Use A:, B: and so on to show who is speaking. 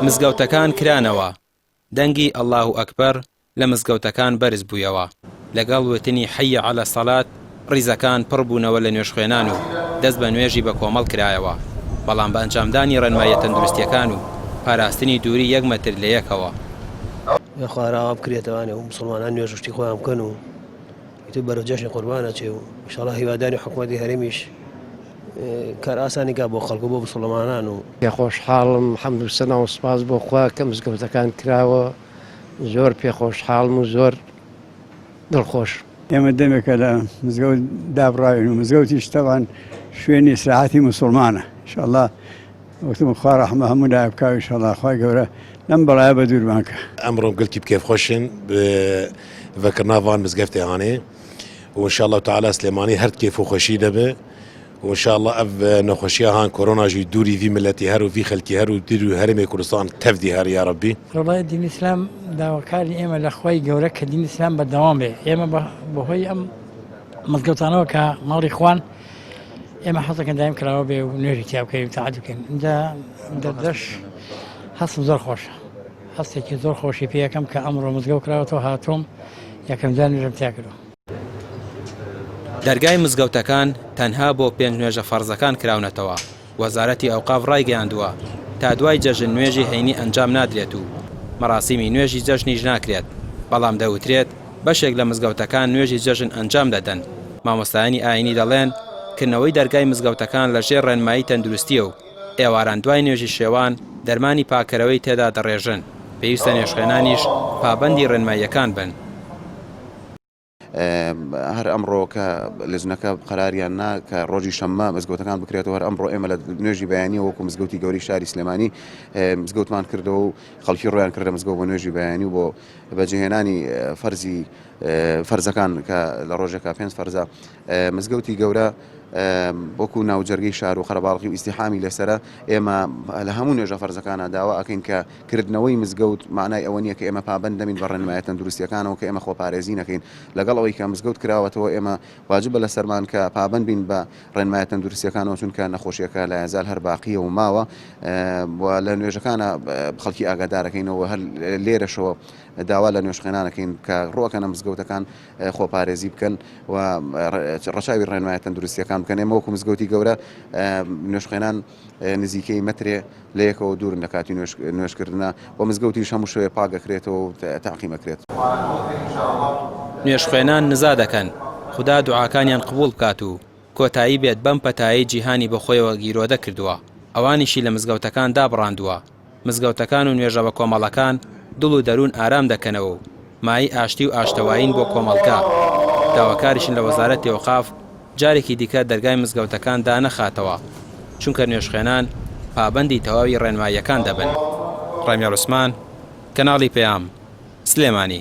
A: مزگەوتەکان کرانەوە، دەنگی ئەڵڵاهو ئەکبەر لە مزگەوتەکان بەرز بوویەوە، لەگەڵ وتنی حەیە عەلە سەڵات ڕیزەکان پڕ بوونەوە لە نوێژ خوێنان و دەست بە نوێژی بە کۆمەڵ کرایەوە، بەڵام بە ئەنجامدانی ڕێنماییە تەندروستیەکان و پاراستنی دووری 1 مەتر لە یەکەوە.
B: خواراوە بکرێتەوانێ و مسلمانان نوێژشتی خۆیان بکەن و تو بەرەو جەشنی قوربانە چێ و ئینشاڵڵا هیواداری حکوومەتی هەرێمیش کار ئاسانی کا بۆ خەڵکو بۆ مسلمانان و
C: پێ خۆشحاڵم حەمد و سەنا و سپاس بۆ خوا کە مزگەوتەکان کراوە زۆر پێخۆشحاڵم و زۆر دڵخۆش.
D: ئێمە دەمێکە لە مزگەوت دابڕاوین و مزگەوتیش تەوان شوێنی ساعەتی مسلمانە ئینشاڵڵا وەختم خوا ڕەحمە هەموو لای بکاو ئینشاڵڵا خوای گەورە لەم بەڵایە بە دوورمان کە.
E: ئەمڕۆ گەلکی بکەف خۆشن بەکردناوان مزگەفتیانێ وإنشاءالله تعالى سليماني هرت كيف وخشي دبه وإن شاء الله أب نخشيها هان كورونا جي دوري في ملتي هر وفي خلقي هر وديرو هرمي كردستان تفدي هر يا ربي.
F: والله دين الإسلام داوكاري إما الأخوي جورك دين الإسلام بالدوام به إما بهوي أم مزقطانو كمال إخوان إما حصل كان دائم كلاو به ونوري تياب كي تعدو كين ده دش حصل زور خوش حصل كي زور خوشي فيها كم كأمر مزقو كلاو تو هاتهم يا كم زان نجم تاكلوا.
A: دەرگای مزگەوتەکان تەنها بۆ 5 نوێژە فەرزەکان کراونەتەوە. وەزارەتی ئەوقاف ڕایگەیاندووە تا دوای جەژن نوێژی هەینی ئەنجام نادرێت و مەراسیمی نوێژی جەژنیش ناکرێت، بەڵام دەوترێت بەشێک لە مزگەوتەکان نوێژی جەژن ئەنجام دەدەن. مامۆستایانی ئاینی دەڵێن کردنەوەی دەرگای مزگەوتەکان لەژێر ڕێنمایی تەندروستیە و ئێواران دوای نوێژی شێوان دەرمانی پاکەرەوەی تێدا دەڕێژن، پێویستە نوێژخوێنانیش پابەندی ڕێنماییەکان بن.
G: هەر ئەمڕۆ کە لەژنەکە قەراریان نا کە ڕۆژی شەممە مزگەوتەکان بکرێتەوە هەر ئەمڕۆ ئێمە لە نوێژی بەیانی وەکو مزگەوتی گەوری شاری سلێمانی مزگەوتمان کردەوە و خەڵکی ڕۆیان کردە مزگەوت بۆ نوێژی بەیانی و بۆ بەجێهێنانی فەرزەکان کە لە ڕۆژێکە 5 فەرزە مزگەوتی گەورە وەکو ناوجەرگەی شار و خەرەباڵغی و ئیسیحامی لەسرە ئێمە لە هەموو نوێژە فەرزەکانە داوا ئەکەین کە کردنەوەی مزگەوت معنای ئەوە نییە کە ئێمە پابەند دەمین بە ڕێنماییە تەندروستیەکانەوە کە ئێمە خۆپارێزی نەکەین لەگەڵ ئەوەی کە مزگەوت کراوەتەوە ئێمە واجبە لەسەرمان کە پابەند بین بە ڕێنماییە تەندروستیەکانەوە چونکە نەخۆشیەکە لە یازال هەر باقیە و ماوە لە نوێژەکانە خەڵکی ئاگادارەکەینەوە هەر لێرەشەوە داوا لە نوێژخێنانەکەین کە ڕۆکەنە مزگەوتەکان خۆپارێزی بکەن و ڕەچاوی ڕێنماییە تەندروستیەکان بکەن. ئێمە وەکو مزگەوتی گەورە نوێژخێنان نزیکەی مەترێ لە یەکەوە دوور لە کاتی نوێژکردنە و مزگەوتیش هەموو شوێ پاگەکرێتەوە و تاقیمەکرێت.
A: نوێژخوێنان نزا دەکەن خوددا دوعاکانیان قبول بکات و کۆتایی بێت بەم پەتایی جیهانی بە خۆیەوە گیرۆدە کردووە، ئەوانیشی لە مزگەوتەکان دابڕاندووە. مزگەوتەکان و نوێژە بە کۆمەڵەکان دڵ و دەروون ئارام دەکەنەوە و مای ئاشتی و ئاشتەوایین بۆ کۆمەڵکە. داواکاریشن لە وەزارەتی ئەوقاف جارێکی دیکە دەرگای مزگەوتەکان دانەخاتەوە چونکە نوێژخوێنان پابەندی تەواوی ڕێنماییەکان دەبن. ڕامیار عوسمان، کەناڵی پێام، سلێمانی.